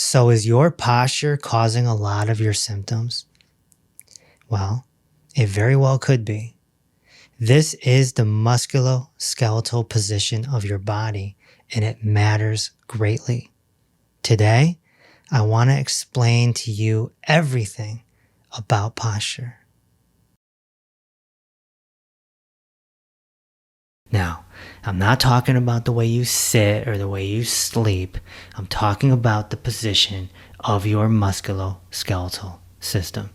So is your posture causing a lot of your symptoms? Well, it very well could be. This is the musculoskeletal position of your body, and it matters greatly. Today, I want to explain to you everything about posture. Now, I'm not talking about the way you sit or the way you sleep. I'm talking about the position of your musculoskeletal system.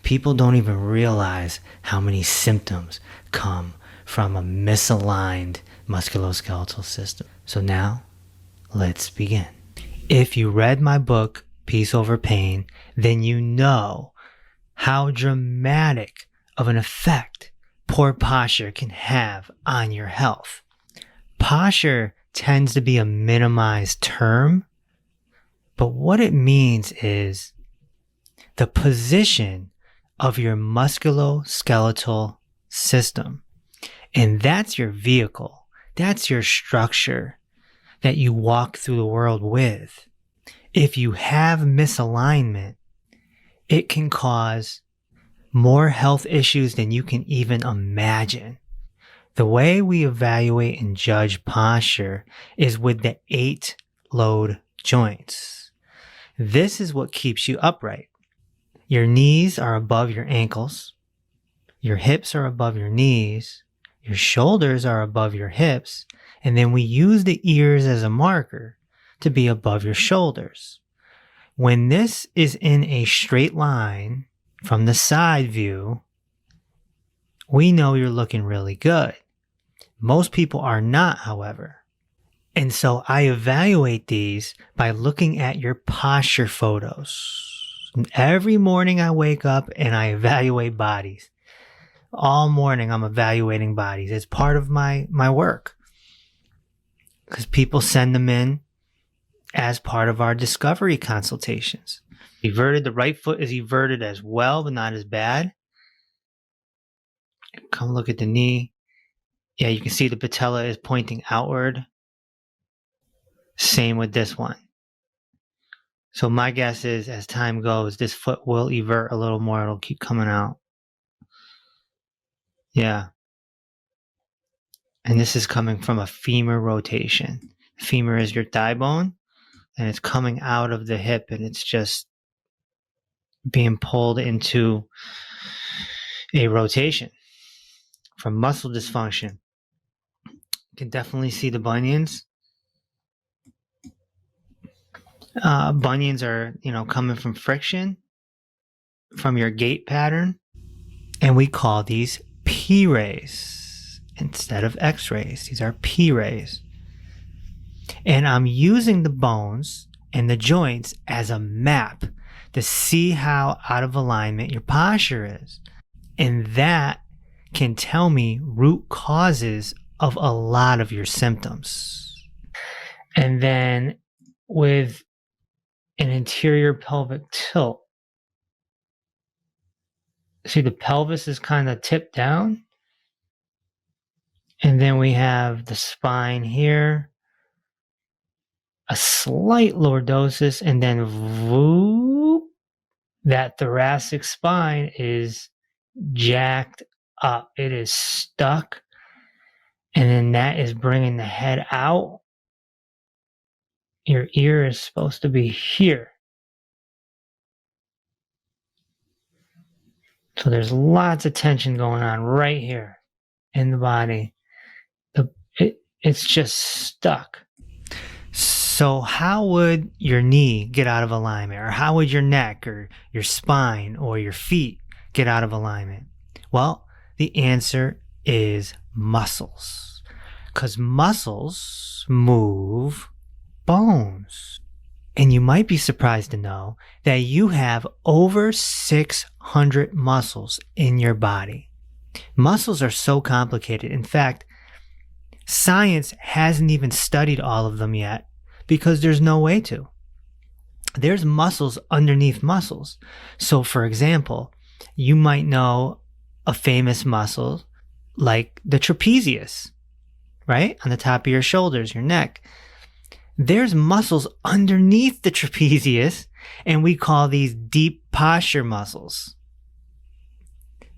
People don't even realize how many symptoms come from a misaligned musculoskeletal system. So now, let's begin. If you read my book, Peace Over Pain, then you know how dramatic of an effect poor posture can have on your health. Posture tends to be a minimized term, but what it means is the position of your musculoskeletal system. And that's your vehicle. That's your structure that you walk through the world with. If you have misalignment, it can cause more health issues than you can even imagine. The way we evaluate and judge posture is with the 8 load joints. This is what keeps you upright. Your knees are above your ankles. Your hips are above your knees. Your shoulders are above your hips. And then we use the ears as a marker to be above your shoulders. When this is in a straight line from the side view, we know you're looking really good. Most people are not, however. And so I evaluate these by looking at your posture photos. And every morning I wake up and I evaluate bodies. All morning I'm evaluating bodies. It's part of my work. Because people send them in as part of our discovery consultations. Everted, the right foot is everted as well, but not as bad. Come look at the knee. Yeah, you can see the patella is pointing outward. Same with this one. So my guess is as time goes, this foot will evert a little more. It'll keep coming out. Yeah. And this is coming from a femur rotation. Femur is your thigh bone, and it's coming out of the hip, and it's just being pulled into a rotation from muscle dysfunction. You can definitely see the bunions. Bunions are, coming from friction, from your gait pattern. And we call these P-rays instead of X-rays. These are P-rays. And I'm using the bones and the joints as a map to see how out of alignment your posture is. And that can tell me root causes of a lot of your symptoms. And then with an anterior pelvic tilt, see the pelvis is kind of tipped down. And then we have the spine here, a slight lordosis, and then whoop, that thoracic spine is jacked up. It is stuck. And then that is bringing the head out. Your ear is supposed to be here. So there's lots of tension going on right here in the body. It's just stuck. So how would your knee get out of alignment? Or how would your neck or your spine or your feet get out of alignment? Well, the answer is muscles. Because muscles move bones. And you might be surprised to know that you have over 600 muscles in your body. Muscles are so complicated. In fact, science hasn't even studied all of them yet because there's no way to. There's muscles underneath muscles. So for example, you might know a famous muscle like the trapezius, right? On the top of your shoulders, your neck. There's muscles underneath the trapezius, and we call these deep posture muscles.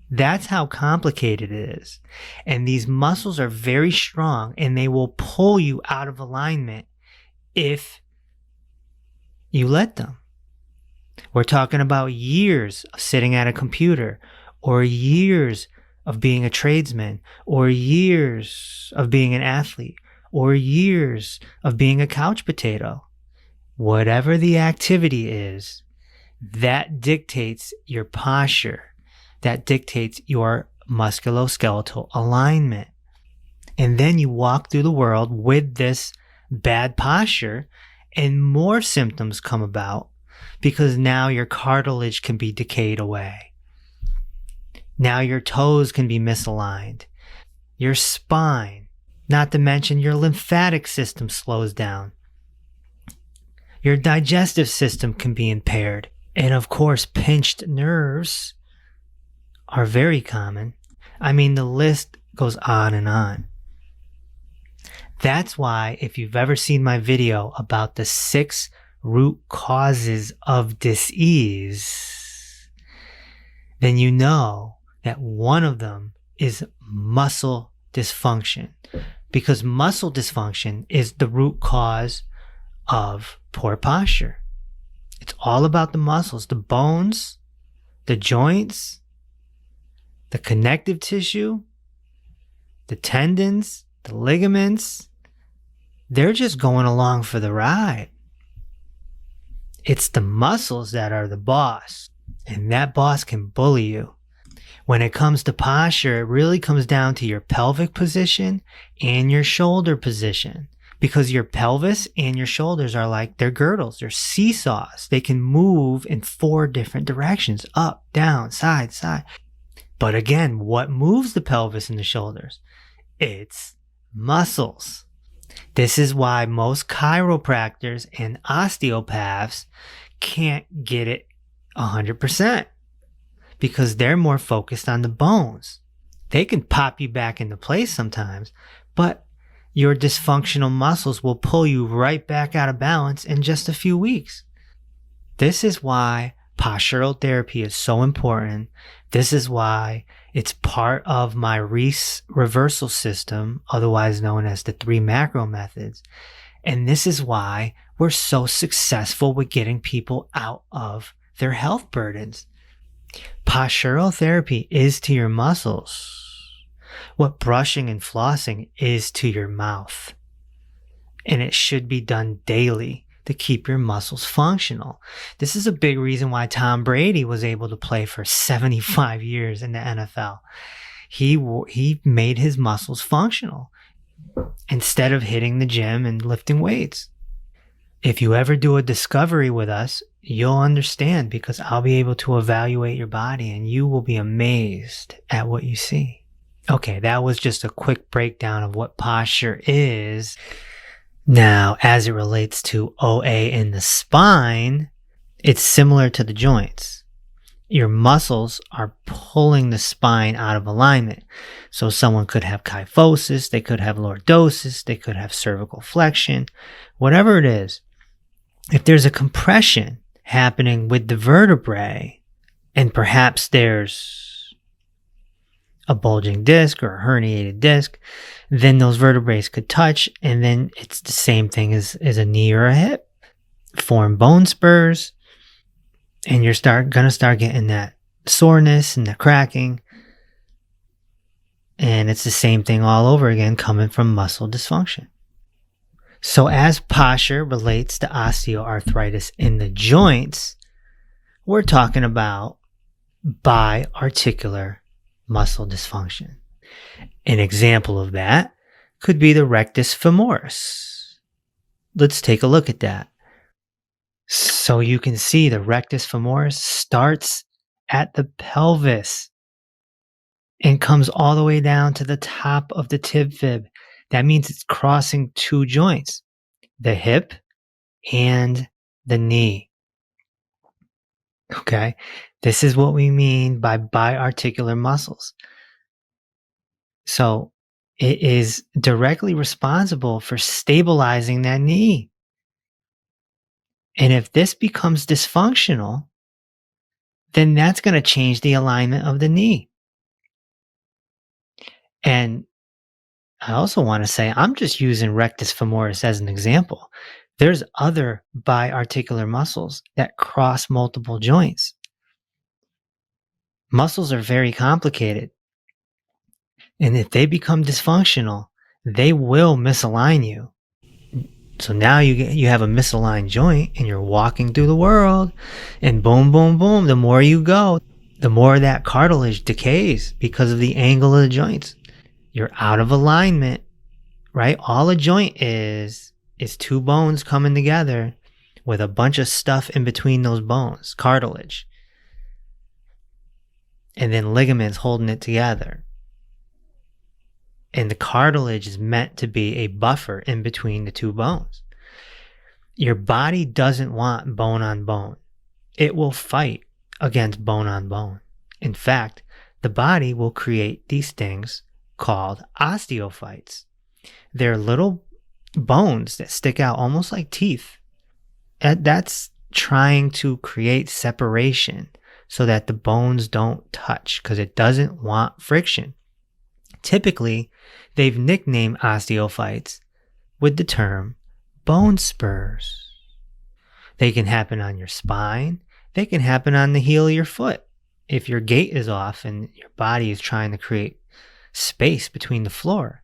That's how complicated it is. And these muscles are very strong, and they will pull you out of alignment if you let them. We're talking about years of sitting at a computer, or years of being a tradesman, or years of being an athlete, or years of being a couch potato. Whatever the activity is, that dictates your posture. That dictates your musculoskeletal alignment. And then you walk through the world with this bad posture, and more symptoms come about because now your cartilage can be decayed away. Now your toes can be misaligned. Your spine, not to mention your lymphatic system, slows down. Your digestive system can be impaired. And of course, pinched nerves are very common. I mean, the list goes on and on. That's why if you've ever seen my video about the 6 root causes of disease, then you know that one of them is muscle dysfunction, because muscle dysfunction is the root cause of poor posture. It's all about the muscles, the bones, the joints, the connective tissue, the tendons, the ligaments. They're just going along for the ride. It's the muscles that are the boss, and that boss can bully you. When it comes to posture, it really comes down to your pelvic position and your shoulder position, because your pelvis and your shoulders are like they're girdles, they're seesaws. They can move in 4 different directions: up, down, side, side. But again, what moves the pelvis and the shoulders? It's muscles. This is why most chiropractors and osteopaths can't get it 100%, because they're more focused on the bones. They can pop you back into place sometimes, but your dysfunctional muscles will pull you right back out of balance in just a few weeks. This is why postural therapy is so important. This is why it's part of my Reese reversal system, otherwise known as the 3 macro methods. And this is why we're so successful with getting people out of their health burdens. Postural therapy is to your muscles what brushing and flossing is to your mouth. And it should be done daily to keep your muscles functional. This is a big reason why Tom Brady was able to play for 75 years in the NFL. He made his muscles functional instead of hitting the gym and lifting weights. If you ever do a discovery with us, you'll understand, because I'll be able to evaluate your body and you will be amazed at what you see. Okay, that was just a quick breakdown of what posture is. Now, as it relates to OA in the spine, it's similar to the joints. Your muscles are pulling the spine out of alignment. So someone could have kyphosis, they could have lordosis, they could have cervical flexion, whatever it is. If there's a compression happening with the vertebrae, and perhaps there's a bulging disc or a herniated disc, then those vertebrae could touch, and then it's the same thing as a knee or a hip. Form bone spurs, and you're gonna start getting that soreness and the cracking. And it's the same thing all over again, coming from muscle dysfunction. So as posture relates to osteoarthritis in the joints, we're talking about biarticular muscle dysfunction. An example of that could be the rectus femoris. Let's take a look at that. So you can see the rectus femoris starts at the pelvis and comes all the way down to the top of the tib fib. That means it's crossing 2 joints, the hip and the knee. Okay, this is what we mean by biarticular muscles. So it is directly responsible for stabilizing that knee. And if this becomes dysfunctional, then that's going to change the alignment of the knee. And I also want to say, I'm just using rectus femoris as an example. There's other biarticular muscles that cross multiple joints. Muscles are very complicated. And if they become dysfunctional, they will misalign you. So now you have a misaligned joint and you're walking through the world, and boom, boom, boom. The more you go, the more that cartilage decays because of the angle of the joints. You're out of alignment, right? All a joint is two bones coming together with a bunch of stuff in between those bones, cartilage, and then ligaments holding it together. And the cartilage is meant to be a buffer in between the two bones. Your body doesn't want bone on bone. It will fight against bone on bone. In fact, the body will create these things called osteophytes. They're little bones that stick out almost like teeth. And that's trying to create separation so that the bones don't touch because it doesn't want friction. Typically, they've nicknamed osteophytes with the term bone spurs. They can happen on your spine. They can happen on the heel of your foot. If your gait is off and your body is trying to create space between the floor.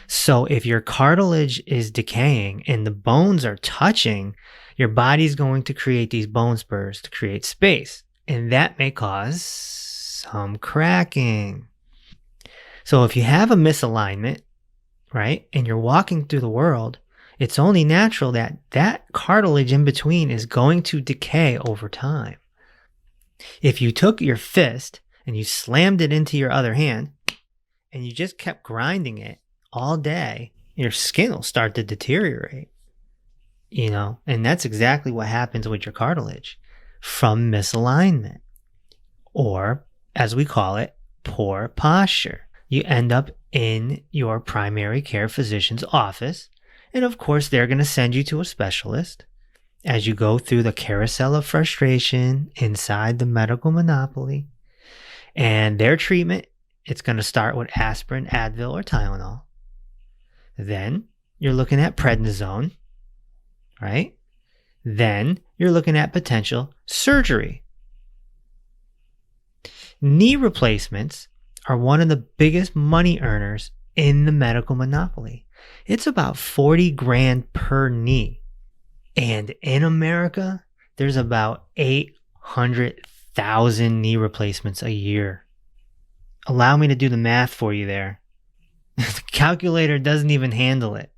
So if your cartilage is decaying and the bones are touching, your body's going to create these bone spurs to create space. And that may cause some cracking. So if you have a misalignment, right, and you're walking through the world, it's only natural that that cartilage in between is going to decay over time. If you took your fist and you slammed it into your other hand and you just kept grinding it all day, your skin will start to deteriorate, and that's exactly what happens with your cartilage from misalignment, or as we call it, poor posture. You end up in your primary care physician's office, and of course they're going to send you to a specialist as you go through the carousel of frustration inside the medical monopoly. And their treatment, it's going to start with aspirin, Advil, or Tylenol. Then you're looking at prednisone, right? Then you're looking at potential surgery. Knee replacements are one of the biggest money earners in the medical monopoly. It's about 40 grand per knee. And in America, there's about 800,000 knee replacements a year. Allow me to do the math for you there. The calculator doesn't even handle it.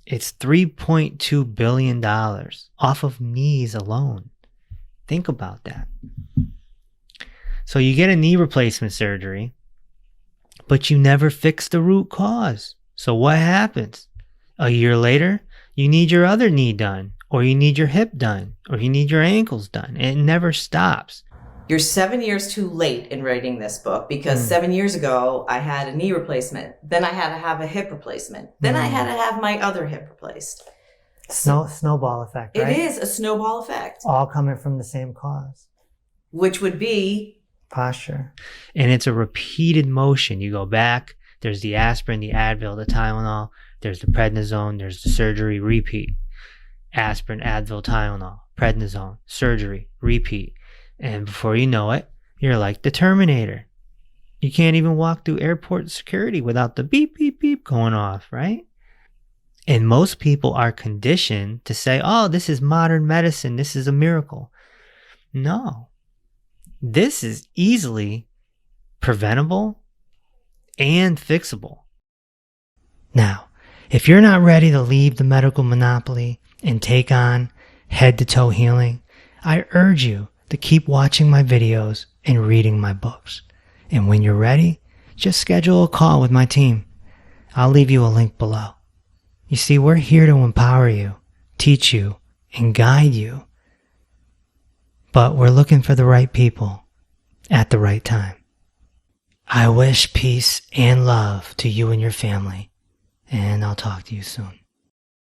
It's $3.2 billion off of knees alone. Think about that. So you get a knee replacement surgery, but you never fix the root cause. So what happens? A year later, you need your other knee done, or you need your hip done, or you need your ankles done. It never stops. You're 7 years too late in writing this book because 7 years ago, I had a knee replacement. Then I had to have a hip replacement. Then I had to have my other hip replaced. Snowball effect, right? It is a snowball effect. All coming from the same cause. Which would be posture. And it's a repeated motion. You go back, there's the aspirin, the Advil, the Tylenol, there's the prednisone, there's the surgery, repeat. Aspirin, Advil, Tylenol, prednisone, surgery, repeat. And before you know it, you're like the Terminator. You can't even walk through airport security without the beep, beep, beep going off, right? And most people are conditioned to say, oh, this is modern medicine. This is a miracle. No. This is easily preventable and fixable. Now, if you're not ready to leave the medical monopoly and take on head-to-toe healing, I urge you to keep watching my videos and reading my books. And when you're ready, just schedule a call with my team. I'll leave you a link below. You see, we're here to empower you, teach you, and guide you. But we're looking for the right people at the right time. I wish peace and love to you and your family, and I'll talk to you soon.